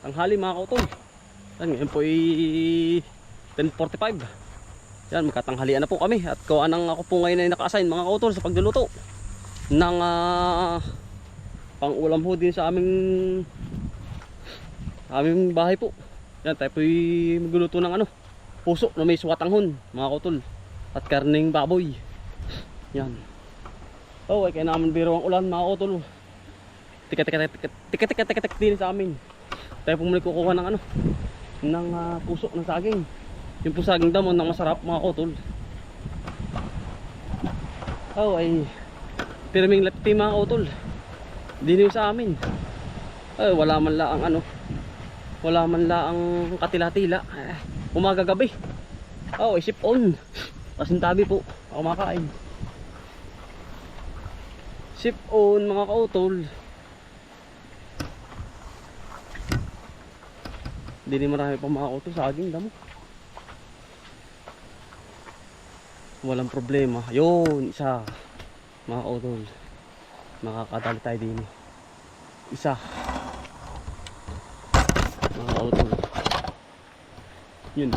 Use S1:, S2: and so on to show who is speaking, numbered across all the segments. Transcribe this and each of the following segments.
S1: Tanghali mga kautol. Yan, ngayon po ay 10:45. Yan, magkatanghalian na po kami. At kung anong ako po ngayon ay naka-assign mga kautol sa pagluluto ng pang-ulam po din sa aming bahay po. Yan, tayo po ay magluluto ng puso na may suwatanghon mga kautol. At karning baboy. Yan. Oh, ay kaya naman biro ang ulan mga kautol. Tika din sa amin. Tayo po muli kukuha ng puso ng saging. Yung po saging damon ng masarap mga kautol. Oh, ay pirming lefty mga kautol. Diniw sa amin. Ay, wala man la ang katila-tila. Umaga gabi. Oh, ay sip on. Pasintabi po ako makain. Sip on mga kautol. Hindi ni marami pa mga kautol sa saging damo. Walang problema. Yun, isa. Mga kautol. Makakadali tayo din. Isa. Mga kautol. Yun.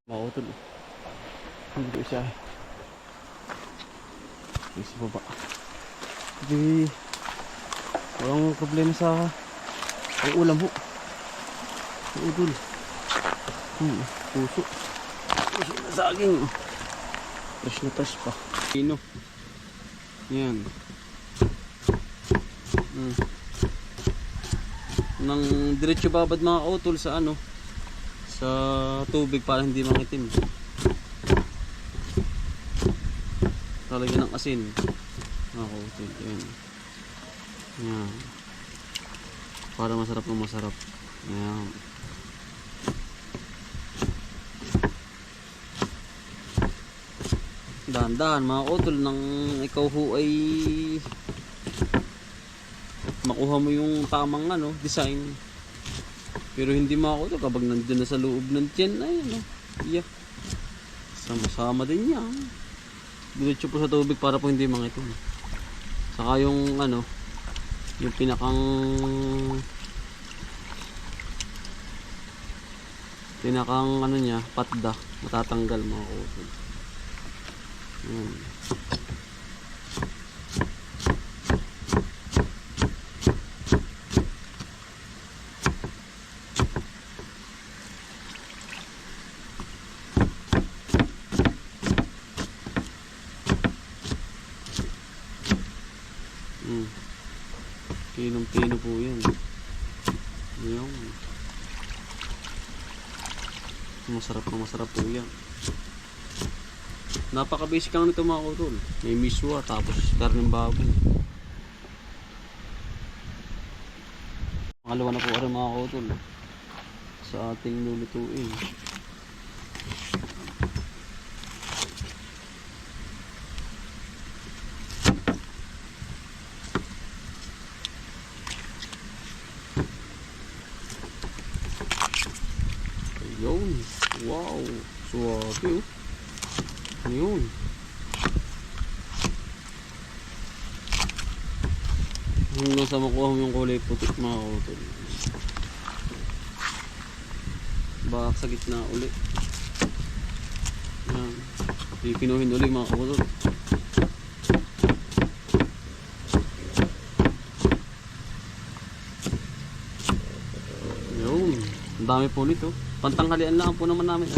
S1: Mautol. Hindi siya. Isa pa ba? Hindi. Walang problema sa ulam ho. Mautol. Puso. Puso na saging. Fresh na fresh pa. Pino. Yan. Nang diretso babad mga kautol sa sa tubig para hindi mangitim. Talagyan ng asin. Ako, yan. Yan. Para masarap na masarap. Yan. Dahan-dahan mga utol nang ikaw ho ay makuha mo yung tamang design. Pero hindi makakauto kapag nandun na sa loob ng tiyan ay yeah. Sama-sama din yan. Diretso po sa tubig para po hindi mangitim. Saka yung yung pinakang niya, patda, matatanggal mga kautol. Pinong-pino po yan. Ayan. Masarap po yan. Napaka-basic lang nito mga kautol. May miswa, tapos karneng baboy. Pangalawa na po rin mga kautol sa ating lulutuin. Ayun. Wow. Suwabe oh. Ayun. Hanggang sa makuha mo yung kulay putik mga kautol. Bak sa gitna uli. Yan. Pipinuhin uli mga kautol. Yun. Ang dami po nito. Pantanghalian lang po naman namin.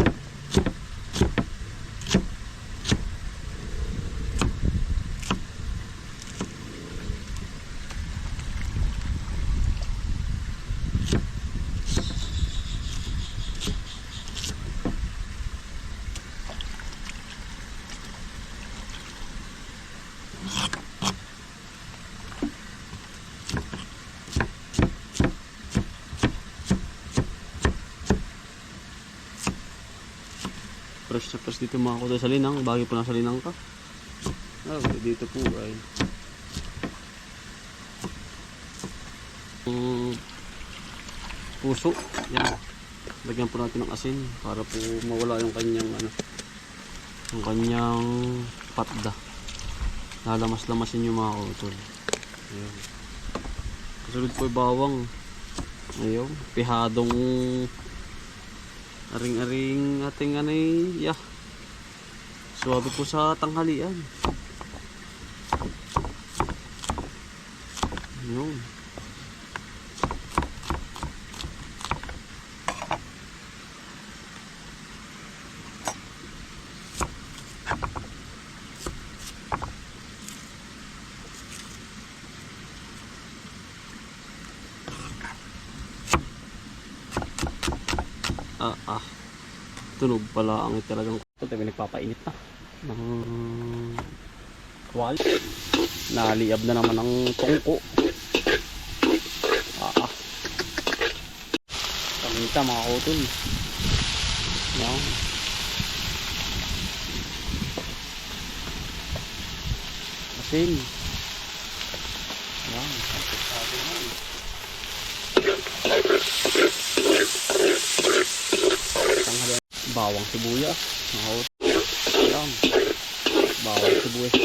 S1: Fresh na fresh dito mga kuto sa linang. Bagay po nasa linang ka. Dito po ay puso. Yan. Lagyan po natin ng asin para po mawala yung kanyang yung kanyang patda. Lalamas-lamasin yung mga utol. Ayan. Kasunod po yung bawang. Ayun. Pihadong aring-aring ating suwabe po sa tanghalian. Ayun. Tunog pala ang talagang ito. Tayo nagpapainit na ng kwal. Naliab na naman ang tungko. Kamita mga kautol. Yan. Asin. Yan. Tanghalian. Bawang sibuyas. Ayan. Bawang sibuyas.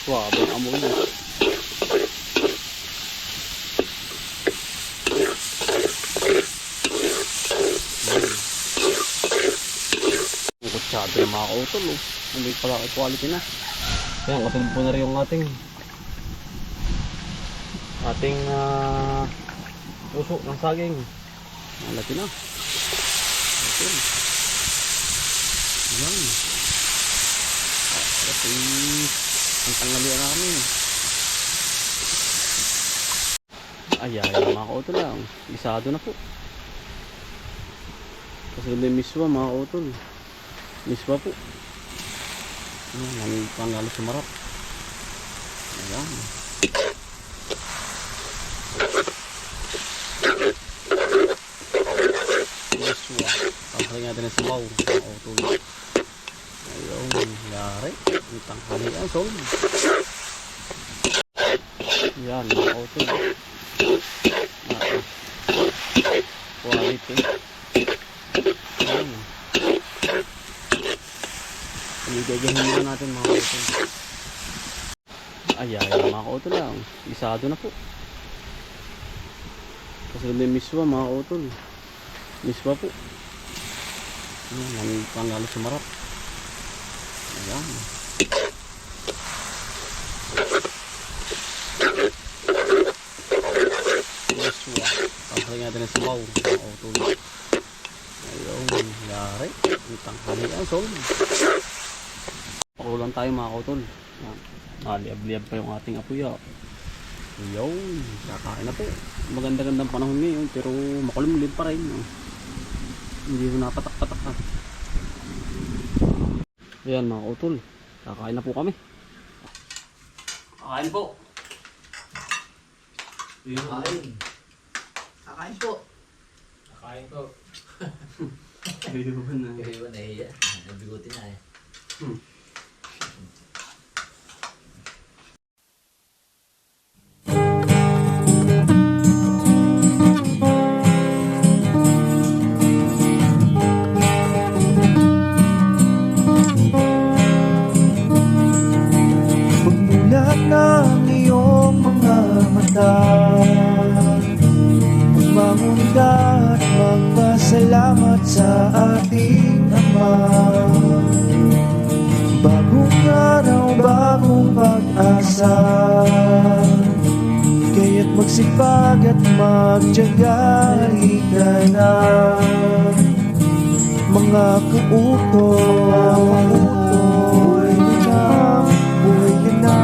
S1: Suwabe ang amoy niya. Ang kutsado ng mga kautol. Hindi pala quality na. Ayan, kasunod po na rin yung ating puso ng saging. Malaki na. Okay. Yan. Ito ang tanghalian namin. Ayan, mga kautol lang. Isado na po. Kasi may miswa mga kautol. Miswa po. Ayan, ang pangalo sumarap. Ayan. Tanghali natin ang sabaw. Ayun, yari. Ang tanghali ang sol. Yan, mga kautol. Quality. Ayan. Pagigagahin muna natin mga kautol. Ayan, mga kautol lang. Isado na po. Kasi may miswa mga kautol. Miswa po. Ayan, ang pangalo sumarap. Ayan. Miswa. Tanghali natin ang sabaw. Ayun, yari. Ang tanghali ang sol. Pakulang tayo mga kautol. Liab-liab pa yung ating apuya. Ayun, kakain na po. Maganda-gandang panahon ngayon pero makulimlim pa rin. Hindi ko napatak-patak na. Ayan mga kautol, kakain na po kami. Kakain po.
S2: Kakain. Kakain po. Kakain po.
S1: Ayun na.
S2: Ayun na iya. Nabigotin na eh.
S3: pag-asa. Kaya't magsipag at magtiyaga, halika na mga kautoy. Buhay ka na,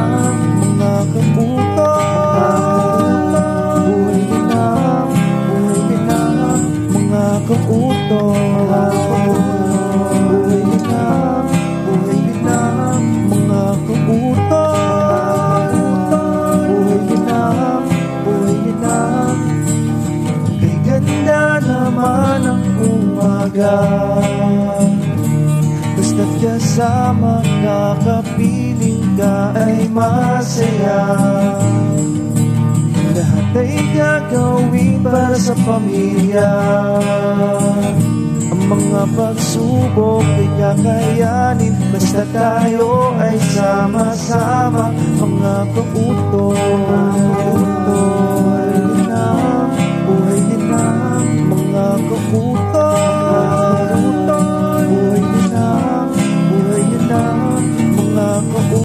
S3: mga kautoy. Buhay ka na, mga kautoy. Buhay ka na, mga kautoy. Buhay ka na, kay ganda naman ang umaga. Basta't kasama ka, kapiling ka ay masaya. Lahat ay gagawin para sa pamilya. Ang mga pagsubok ay kakayanin, basta tayo ay sama-sama. Mga kautoy, buhay ka na, mga kautoy.